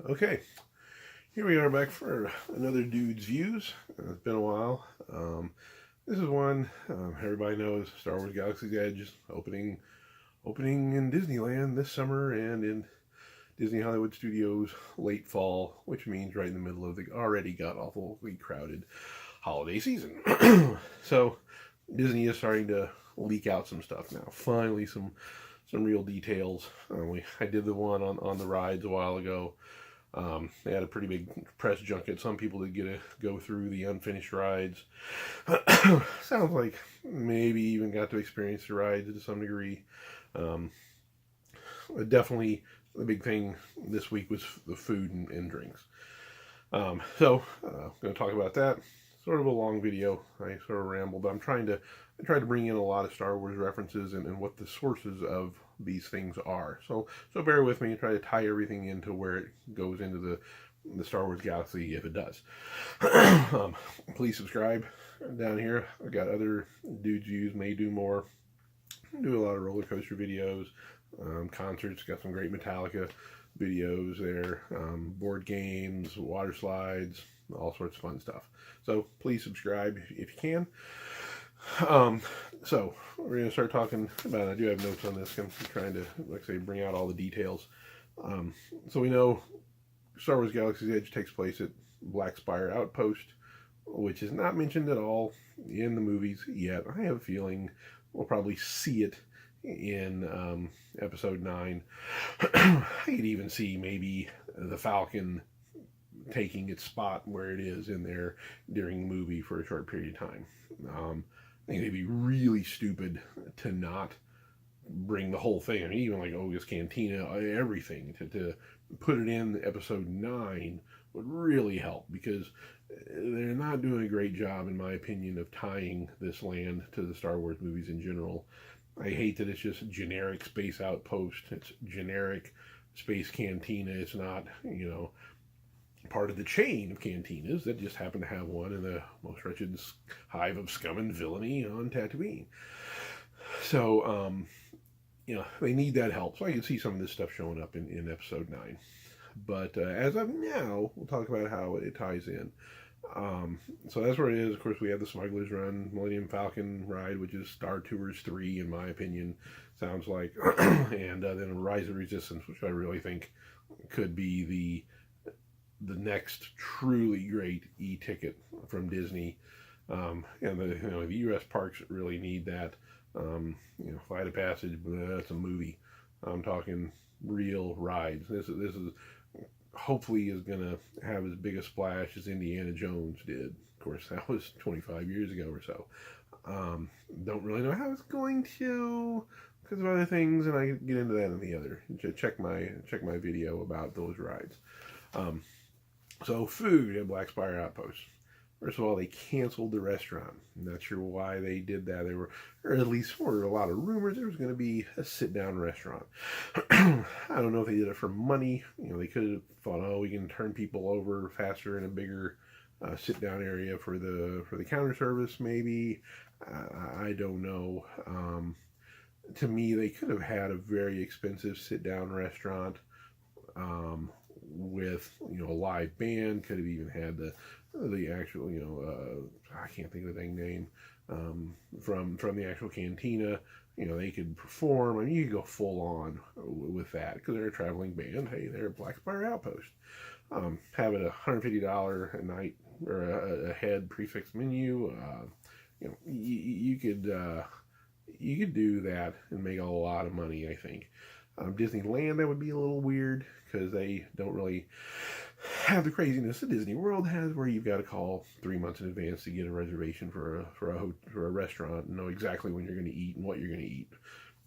Okay, here we are back for another Dude's Views. It's been a while. This is one everybody knows: Star Wars Galaxy's Edge opening in Disneyland this summer and in Disney Hollywood Studios late fall, which means right in the middle of the already god awfully crowded holiday season. So Disney is starting to leak out some stuff now. Finally, some real details. I did the one on the rides a while ago. They had a pretty big press junket. Some people did get to go through the unfinished rides. Sounds like maybe even got to experience the rides to some degree. Um, Definitely the big thing this week was the food and drinks. I'm going to talk about that. Sort of a long video. I sort of ramble, but I tried to bring in a lot of Star Wars references and what the sources of these things are. So bear with me and try to tie everything into where it goes into the Star Wars galaxy if it does. Please subscribe down here. I've got other Dudes Views, may do more. Do a lot of roller coaster videos, concerts. Got some great Metallica videos there, board games, water slides, all sorts of fun stuff. So please subscribe if you can. So we're going to start talking about it. I do have notes on this. I'm trying to, like I say, bring out all the details. So we know Star Wars Galaxy's Edge takes place at Black Spire Outpost, which is not mentioned at all in the movies yet. I have a feeling we'll probably see it in episode 9. I could even see maybe the Falcon taking its spot where it is in there during the movie for a short period of time. I think it'd be really stupid to not bring the whole thing. I mean, even like Oga's Cantina, everything to put it in episode 9 would really help, because they're not doing a great job, in my opinion, of tying this land to the Star Wars movies in general. I hate that it's just generic space outpost. It's generic space cantina. It's not, part of the chain of cantinas that just happen to have one in the most wretched hive of scum and villainy on Tatooine. So, they need that help. So I can see some of this stuff showing up in episode 9. But as of now, we'll talk about how it ties in. So that's where it is. Of course, we have the Smuggler's Run, Millennium Falcon ride, which is Star Tours 3, in my opinion, sounds like. And then Rise of Resistance, which I really think could be the next truly great e-ticket from Disney. And the U.S. parks really need that. Flight of Passage, that's a movie. I'm talking real rides. This is hopefully is going to have as big a splash as Indiana Jones did. Of course, that was 25 years ago or so. Don't really know how it's going to, because of other things, and I get into that in the other. Check my video about those rides. So food at Black Spire Outpost. First of all, they canceled the restaurant. I'm not sure why they did that. Or at least for a lot of rumors, there was going to be a sit-down restaurant. I don't know if they did it for money. They could have thought, oh, we can turn people over faster in a bigger sit-down area for the counter service, maybe. I don't know. To me, they could have had a very expensive sit-down restaurant with a live band. Could have even had the actual I can't think of the dang name from the actual cantina. They could perform. I mean, you could go full on with that, because they're a traveling band. Hey, they're a Black Spire Outpost. Have it $150 a night or a head prefix menu. You could do that and make a lot of money, I think. Disneyland, that would be a little weird, because they don't really have the craziness that Disney World has, where you've got to call 3 months in advance to get a reservation for a restaurant and know exactly when you're going to eat and what you're going to eat.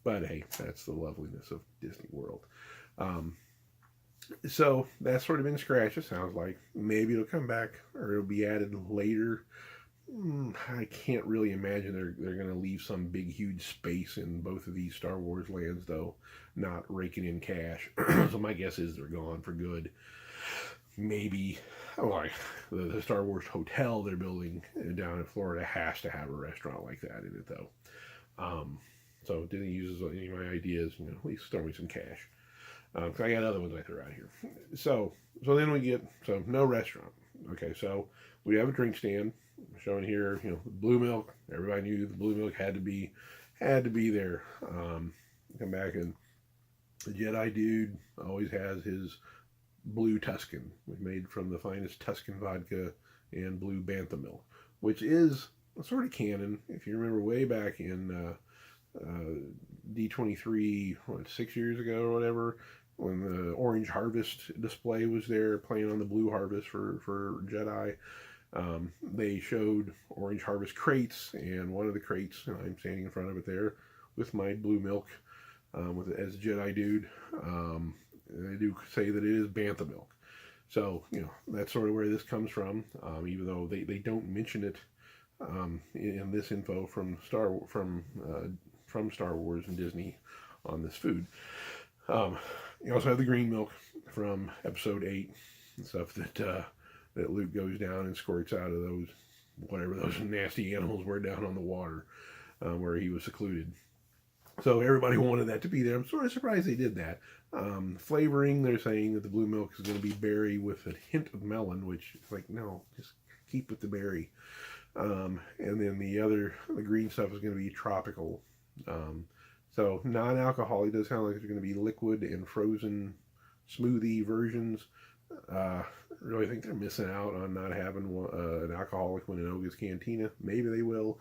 But hey, that's the loveliness of Disney World. So that's sort of been scratched, it sounds like. Maybe it'll come back, or it'll be added later. I can't really imagine they're going to leave some big, huge space in both of these Star Wars lands, though, not raking in cash. So my guess is they're gone for good. Maybe, like the Star Wars hotel they're building down in Florida has to have a restaurant like that in it, though. So Disney uses any of my ideas, at least throw me some cash. 'cause I got other ones I threw out here. So then we get, so no restaurant. Okay, so we have a drink stand showing here, blue milk. Everybody knew the blue milk had to be there. Come back, and the Jedi dude always has his blue Tuscan, made from the finest Tuscan vodka and blue bantha milk, which is sort of canon. If you remember way back in D23, 6 years ago or whatever, when the Orange Harvest display was there playing on the Blue Harvest for Jedi, they showed Orange Harvest crates, and one of the crates, I'm standing in front of it there with my blue milk, as a Jedi dude. They do say that it is bantha milk. So, that's sort of where this comes from, even though they don't mention it in this info from Star Wars and Disney on this food. You also have the green milk from Episode 8, stuff that Luke goes down and squirts out of those, whatever those nasty animals were down on the water, where he was secluded. So everybody wanted that to be there. I'm sort of surprised they did that. Flavoring, they're saying that the blue milk is going to be berry with a hint of melon, which is like, no, just keep with the berry. And then the green stuff is going to be tropical. So non-alcoholic. Does sound like there's going to be liquid and frozen smoothie versions. I really think they're missing out on not having an alcoholic one in Oga's Cantina. Maybe they will.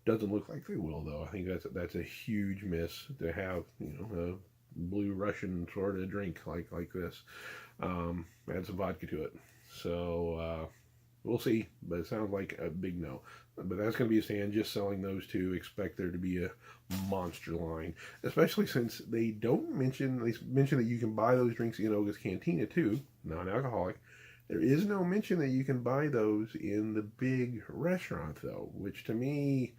Doesn't look like they will, though. I think that's a huge miss to have, a blue Russian sort of drink like this. Add some vodka to it. So we'll see, but it sounds like a big no. But that's going to be a stand just selling those two. Expect there to be a monster line, especially since they mention that you can buy those drinks in Oga's Cantina too, non-alcoholic. There is no mention that you can buy those in the big restaurant, though, which to me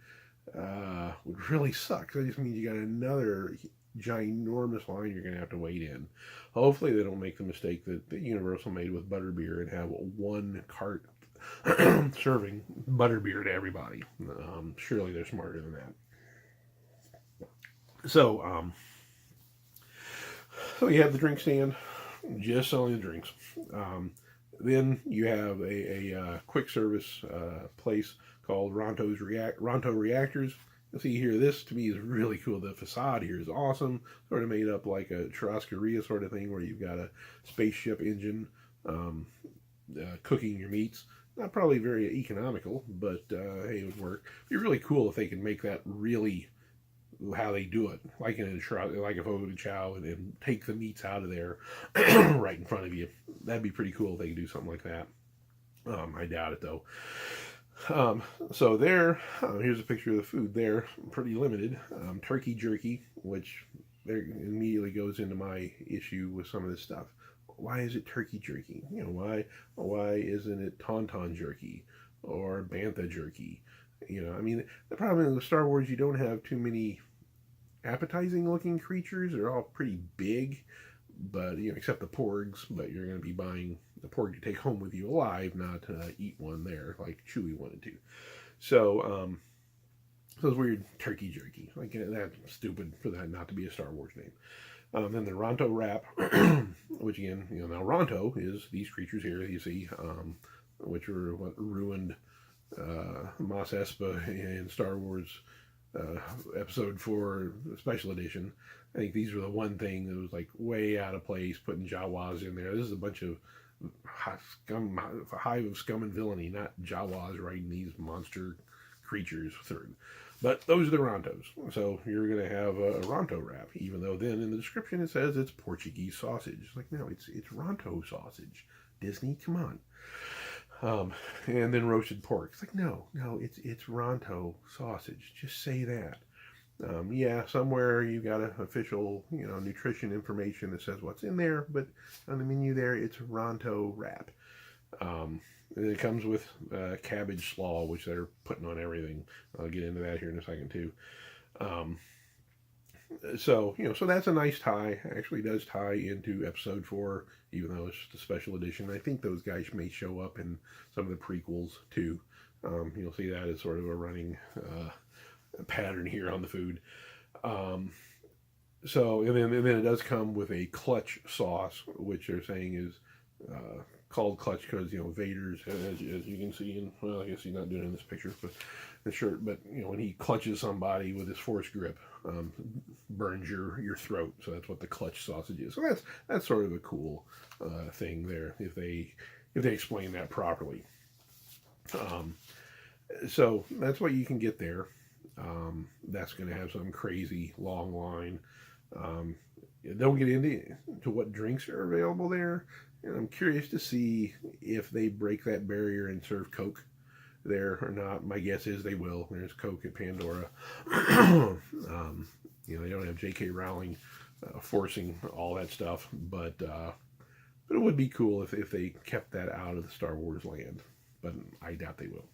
would really suck. That just means you got another ginormous line you're going to have to wait in. Hopefully they don't make the mistake that Universal made with butterbeer and have one cart serving butterbeer to everybody. Surely they're smarter than that. So you have the drink stand, just selling the drinks. Then you have a quick service place called Ronto Reactors. You'll see here, this to me is really cool. The facade here is awesome. Sort of made up like a churrascaria sort of thing, where you've got a spaceship engine cooking your meats. Not probably very economical, but hey, it would work. It'd be really cool if they could make that really how they do it, like in like a photo chow, and take the meats out of there right in front of you. That'd be pretty cool if they could do something like that. I doubt it, though. So there, here's a picture of the food there. Pretty limited. Turkey jerky, which there immediately goes into my issue with some of this stuff. Why is it turkey jerky? Why isn't it tauntaun jerky or bantha jerky? The problem with Star Wars, you don't have too many appetizing looking creatures. They're all pretty big, but except the porgs. But you're going to be buying the porg to take home with you alive, not eat one there like Chewie wanted to. So it's weird, turkey jerky. Like, that's stupid for that not to be a Star Wars name. Then the Ronto wrap, which again, now Ronto is these creatures here you see, which were what ruined Mos Espa in Star Wars Episode 4 Special Edition. I think these were the one thing that was like way out of place, putting Jawas in there. This is a bunch of hive of scum and villainy, not Jawas riding these monster creatures through. But those are the Rontos. So you're going to have a Ronto wrap, even though then in the description it says it's Portuguese sausage. Like, no, it's Ronto sausage. Disney, come on. And then roasted pork. It's like, no, it's Ronto sausage. Just say that. Somewhere you got an official, nutrition information that says what's in there, but on the menu there, it's Ronto wrap. And it comes with cabbage slaw, which they're putting on everything. I'll get into that here in a second too. So that's a nice tie. Actually does tie into Episode 4, even though it's just a special edition. I think those guys may show up in some of the prequels too. You'll see that as sort of a running pattern here on the food. So and then it does come with a clutch sauce, which they're saying is called clutch because Vader's, as you can see in, well, I guess he's not doing it in this picture, but the shirt, but when he clutches somebody with his force grip, burns your throat. So that's what the clutch sausage is. So that's sort of a cool thing there if they explain that properly. So that's what you can get there. That's going to have some crazy long line. Don't get into what drinks are available there. And I'm curious to see if they break that barrier and serve Coke there or not. My guess is they will. There's Coke at Pandora. They don't have J.K. Rowling forcing all that stuff, but it would be cool if they kept that out of the Star Wars land. But I doubt they will.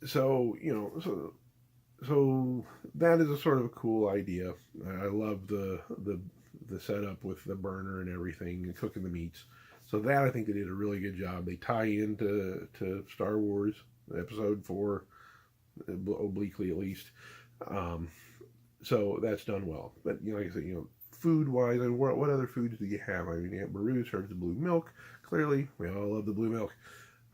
So that is a sort of a cool idea. I love the setup with the burner and everything and cooking the meats. So that, I think they did a really good job. They tie into Star Wars Episode 4, obliquely at least. So that's done well. But like I said, food wise, and what other foods do you have? I mean, Aunt Beru serves the blue milk. Clearly, we all love the blue milk.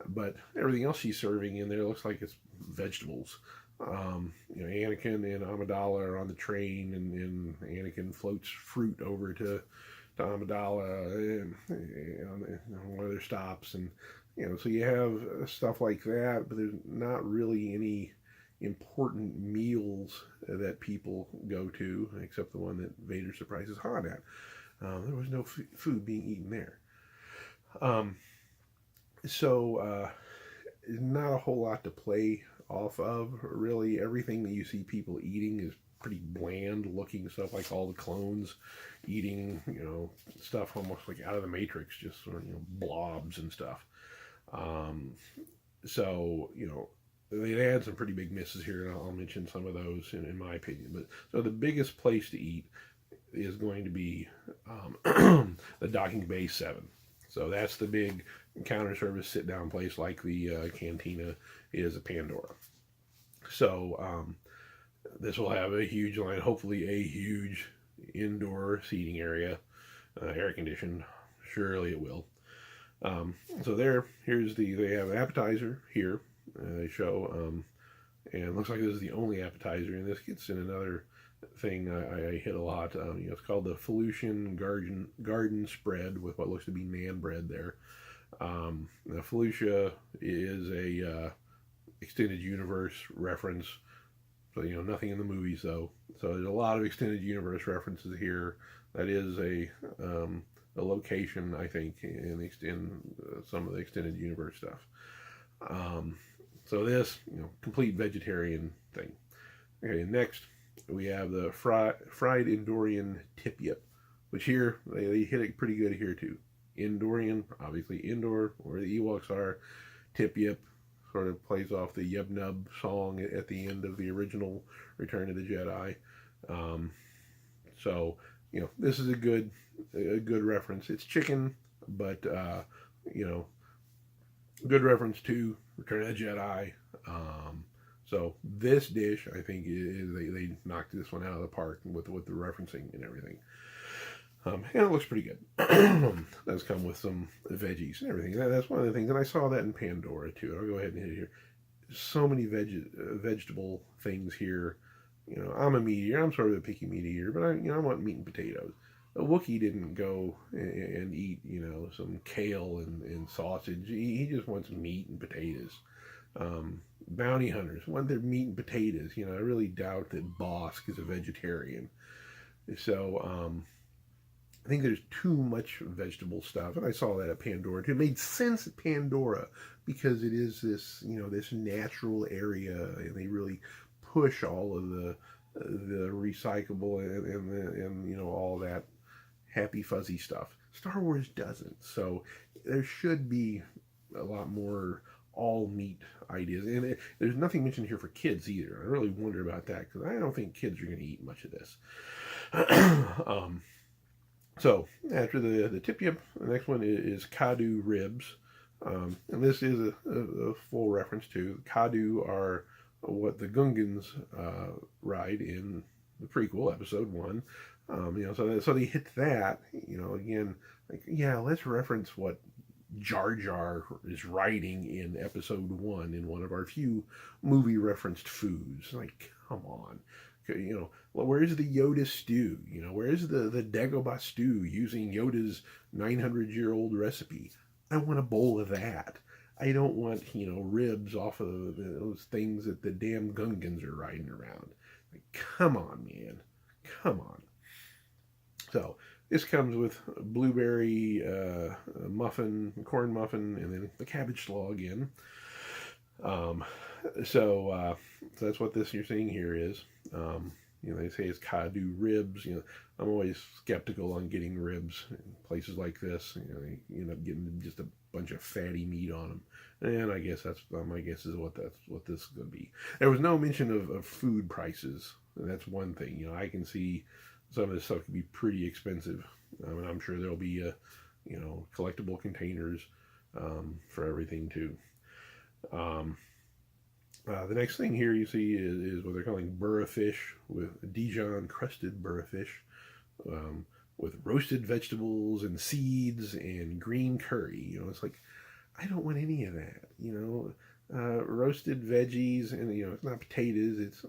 But everything else she's serving in there looks like it's vegetables. Anakin and Amidala are on the train, and Anakin floats fruit over to Amidala and one of their stops, and so you have stuff like that. But there's not really any important meals that people go to, except the one that Vader surprises Han at. There was no food being eaten there. So not a whole lot to play off of. Really, everything that you see people eating is pretty bland looking stuff, like all the clones eating, stuff almost like out of the Matrix, just sort of, blobs and stuff. So, they had some pretty big misses here, and I'll mention some of those in my opinion. But so the biggest place to eat is going to be the Docking Bay 7. So that's the big counter service sit down place, like the Cantina is at Pandora. So this will have a huge line, hopefully a huge indoor seating area, air conditioned. Surely it will. So they have an appetizer here. They show, and it looks like this is the only appetizer, and this gets in another thing I hit a lot. It's called the Felucian Garden Spread with what looks to be naan bread there. The Felucia is a extended universe reference, so nothing in the movies though. So there's a lot of extended universe references here. That is a location, I think, in some of the extended universe stuff. So this, complete vegetarian thing. Okay, next we have the fried Endorian tip-yip, which here they hit it pretty good here too. Endorian, obviously indoor, where the Ewoks are. Tip-yip sort of plays off the Yub Nub song at the end of the original Return of the Jedi. So this is a good reference. It's chicken, but good reference to Return of the Jedi. So this dish, I think, they knocked this one out of the park with the referencing and everything. And it looks pretty good. Does come with some veggies and everything. That's one of the things, and I saw that in Pandora too. I'll go ahead and hit it here. So many vegetable things here. I'm a meat eater. I'm sort of a picky meat eater, but I want meat and potatoes. A Wookiee didn't go and eat, some kale and sausage. He just wants meat and potatoes. Bounty hunters want their meat and potatoes. I really doubt that Bosk is a vegetarian. So, I think there's too much vegetable stuff, and I saw that at Pandora too. It made sense at Pandora because it is this, this natural area, and they really push all of the recyclable and all that happy fuzzy stuff. Star Wars doesn't, so there should be a lot more all meat ideas, and there's nothing mentioned here for kids either. I really wonder about that because I don't think kids are going to eat much of this. So after the tip-yip, the next one is Kadu ribs, and this is a full reference to Kadu are what the Gungans ride in the prequel, episode 1. So they hit that, again, like, yeah, let's reference what Jar Jar is writing in episode 1 in one of our few movie referenced foods. Like, come on. Well, where's the Yoda stew? Where's the Dagobah stew using Yoda's 900-year-old recipe? I want a bowl of that. I don't want, ribs off of those things that the damn Gungans are riding around. Like, come on, man. Come on. So, this comes with blueberry muffin, corn muffin, and then the cabbage slaw again. So that's what this you're seeing here is. They say it's Kadu ribs. I'm always skeptical on getting ribs in places like this. You end up getting just a bunch of fatty meat on them. And I guess that's my guess is what this is going to be. There was no mention of food prices. And that's one thing. I can see some of this stuff could be pretty expensive. And I'm sure there'll be collectible containers for everything too. The next thing here you see is what they're calling burra fish, with Dijon crusted burra fish, with roasted vegetables and seeds and green curry. It's like, I don't want any of that. Roasted veggies, and it's not potatoes. It's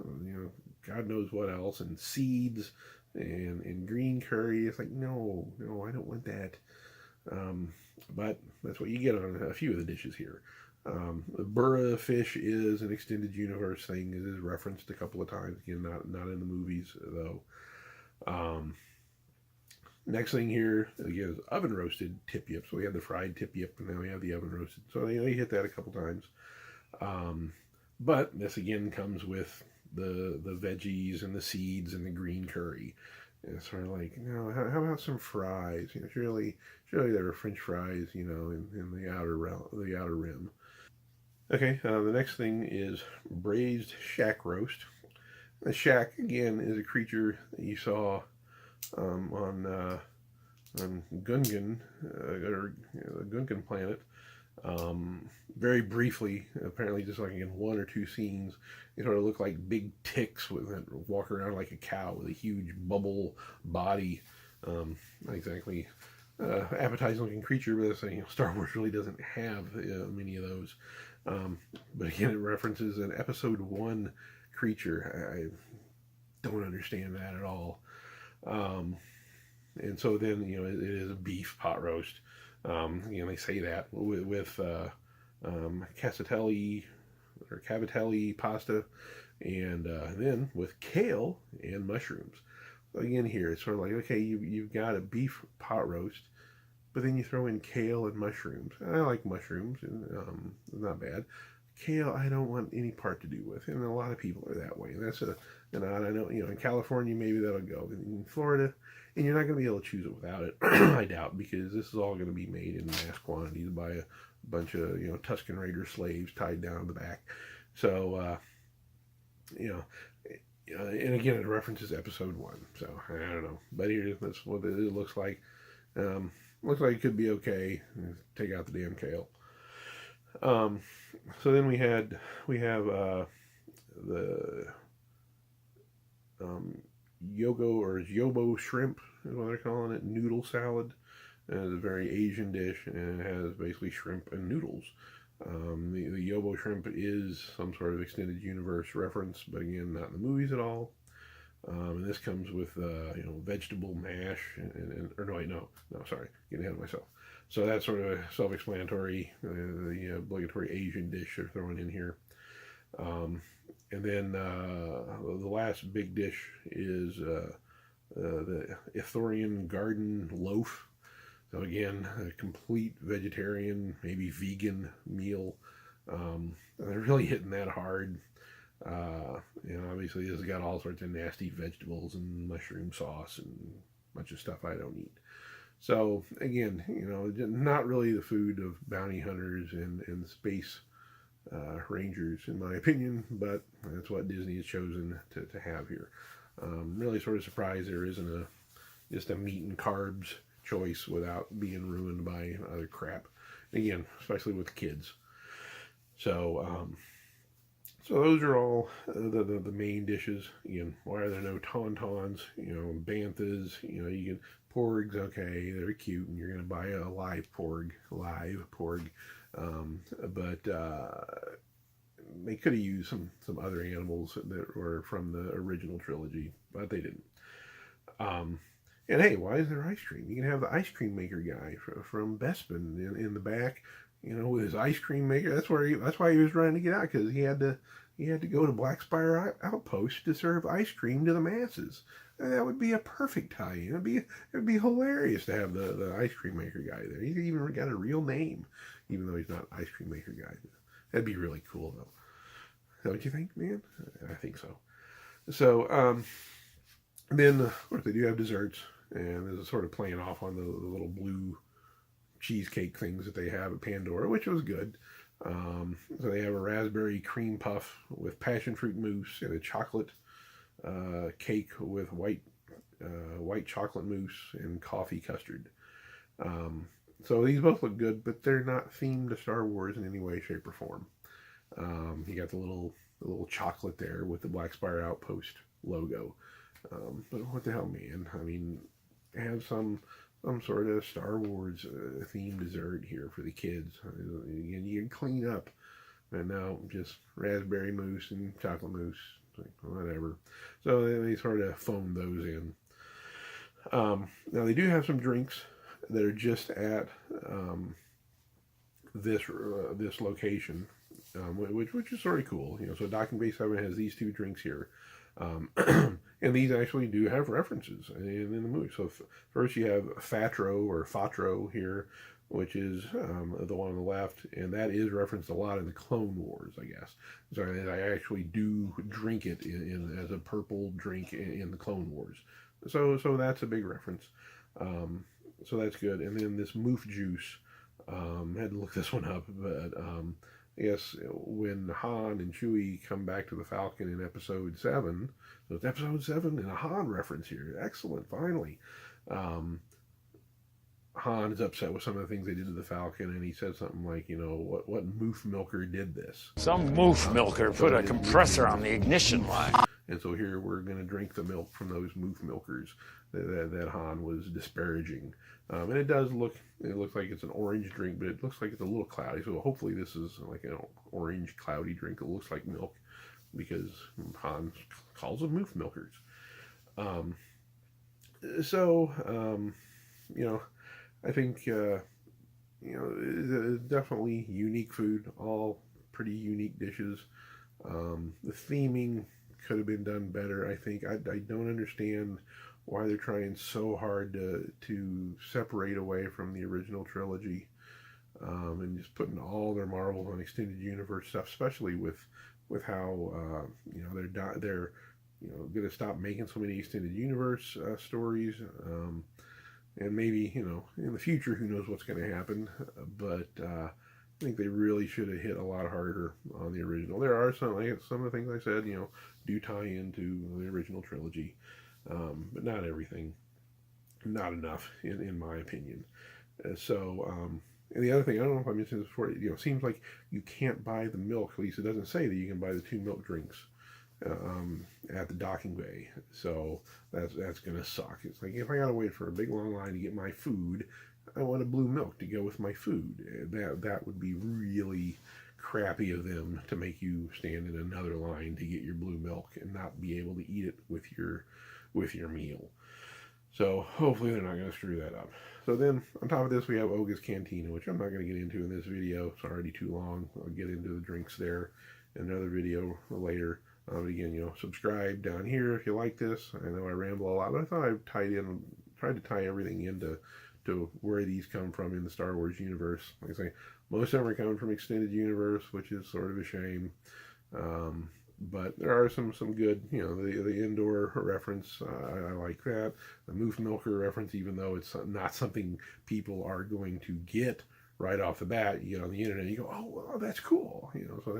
God knows what else, and seeds and green curry. It's like, no, I don't want that. But that's what you get on a few of the dishes here. The burra fish is an extended universe thing. It is referenced a couple of times. Again, not in the movies though. Next thing here again is oven roasted tip yip. So we had the fried tip yip, and now we have the oven roasted. So they hit that a couple times. But this again comes with the veggies and the seeds and the green curry. And it's sort of like, how about some fries? Surely there are French fries, in the outer rim. Okay, the next thing is braised shack roast. The shack again is a creature that you saw on Gungan, or the Gungan planet. Very briefly, apparently just like in one or two scenes, they sort of look like big ticks that walk around like a cow with a huge bubble body. Not exactly appetizing looking creature, but Star Wars really doesn't have many of those. But again, it references an episode 1 creature. I don't understand that at all. And so then, it is a beef pot roast. They say that with cavatelli or cavatelli pasta, and then with kale and mushrooms. So again, here it's sort of like, okay, you've got a beef pot roast, but then you throw in kale and mushrooms. I like mushrooms, and not bad. Kale, I don't want any part to do with, and a lot of people are that way. And that's and I know, in California maybe that'll go. In Florida, and you're not going to be able to choose it without it. I doubt, because this is all going to be made in mass quantities by a bunch of Tusken Raider slaves tied down in the back. So and again, it references episode 1. So I don't know, but here that's what it looks like. Looks like it could be okay. Take out the damn kale. So then we have the yogo or yobo shrimp is what they're calling it, noodle salad. And it's a very Asian dish, and it has basically shrimp and noodles. The yobo shrimp is some sort of extended universe reference, but again, not in the movies at all. And this comes with vegetable mash sorry, getting ahead of myself. So that's sort of a self-explanatory, the obligatory Asian dish they're throwing in here. And then the last big dish is the Ithorian garden loaf. So again, a complete vegetarian, maybe vegan meal. They're really hitting that hard. Obviously this has got all sorts of nasty vegetables and mushroom sauce and a bunch of stuff I don't eat. So again, not really the food of bounty hunters and space rangers, in my opinion, but that's what Disney has chosen to have here. Really sort of surprised there isn't just a meat and carbs choice without being ruined by other crap. Again, especially with kids. So So those are all the main dishes. Again, why are there no tauntauns? Banthas. You get porgs. Okay, they're cute, and you're gonna buy a live porg, but they could have used some other animals that were from the original trilogy, but they didn't. And hey, why is there ice cream? You can have the ice cream maker guy from Bespin in the back, with his ice cream maker. That's why he was trying to get out, because he had to go to Black Spire Outpost to serve ice cream to the masses. And that would be a perfect tie-in. It'd be hilarious to have the ice cream maker guy there. He's even got a real name, even though he's not ice cream maker guy. That'd be really cool, though. Don't you think, man? I think so. So, then, of course, they do have desserts, and this is sort of playing off on the little blue cheesecake things that they have at Pandora, which was good. So they have a raspberry cream puff with passion fruit mousse and a chocolate cake with white chocolate mousse and coffee custard. So these both look good, but they're not themed to Star Wars in any way, shape, or form. You got the little chocolate there with the Black Spire Outpost logo. But what the hell, man? I mean, have some sort of Star Wars themed dessert here for the kids. And you can clean up. And now just raspberry mousse and chocolate mousse, whatever. So they sort of phoned those in. Now they do have some drinks that are just at this location, which is sort of cool. So Docking Bay 7 has these two drinks here. And these actually do have references in the movie. So first you have Fatro here, which is the one on the left, and that is referenced a lot in the Clone Wars, I guess. So I actually do drink it as a purple drink in the Clone Wars. So that's a big reference. So that's good. And then this moof juice, had to look this one up, but I guess when Han and Chewie come back to the Falcon in Episode 7, so it's Episode 7 and a Han reference here. Excellent, finally. Han is upset with some of the things they did to the Falcon, and he said something like, what moof milker did this? Some moof milker put a compressor on the ignition line. And so here we're going to drink the milk from those moof milkers that Han was disparaging. And it looks like it's an orange drink, but it looks like it's a little cloudy. So hopefully this is like an orange cloudy drink. It looks like milk because Han calls them moof milkers. I think, it's definitely unique food, all pretty unique dishes. The theming could have been done better, I think. I don't understand why they're trying so hard to separate away from the original trilogy, and just putting all their Marvel and extended universe stuff, especially with how they're going to stop making so many extended universe stories, and maybe in the future, who knows what's going to happen, but I think they really should have hit a lot harder on the original. There are some of the things I said, do tie into the original trilogy, but not everything, not enough, in my opinion. And the other thing, I don't know if I mentioned this before, it seems like you can't buy the milk. At least it doesn't say that you can buy the 2 milk drinks at the docking bay. So that's going to suck. It's like, if I got to wait for a big long line to get my food, I want a blue milk to go with my food. That would be really crappy of them to make you stand in another line to get your blue milk and not be able to eat it with your meal. So hopefully they're not going to screw that up. So then on top of this, we have Oga's Cantina, which I'm not going to get into in this video. It's already too long. I'll get into the drinks there in another video later. But again, subscribe down here if you like this. I know I ramble a lot, but I thought I tried to tie everything into where these come from in the Star Wars universe. Like I say, most of them are coming from extended universe, which is sort of a shame. But there are some good, the Endor reference, I like that. The Moof Milker reference, even though it's not something people are going to get right off the bat, on the internet, you go, oh, well, that's cool. So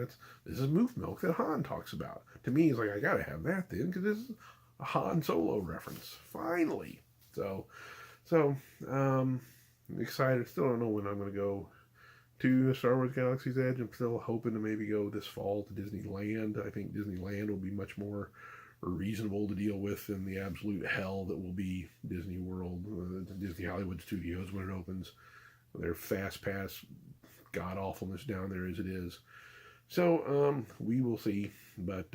this is Moof Milk that Han talks about. To me, it's like, I gotta have that then, because this is a Han Solo reference, finally. So I'm excited. Still don't know when I'm going to go to Star Wars Galaxy's Edge. I'm still hoping to maybe go this fall to Disneyland. I think Disneyland will be much more reasonable to deal with than the absolute hell that will be Disney World, Disney Hollywood Studios when it opens. Their fast pass god awfulness down there as it is. So we will see, but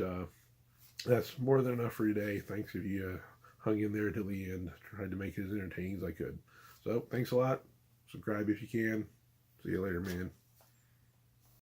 that's more than enough for today. Thanks if you hung in there till the end. Tried to make it as entertaining as I could. So thanks a lot. Subscribe if you can. See you later, man.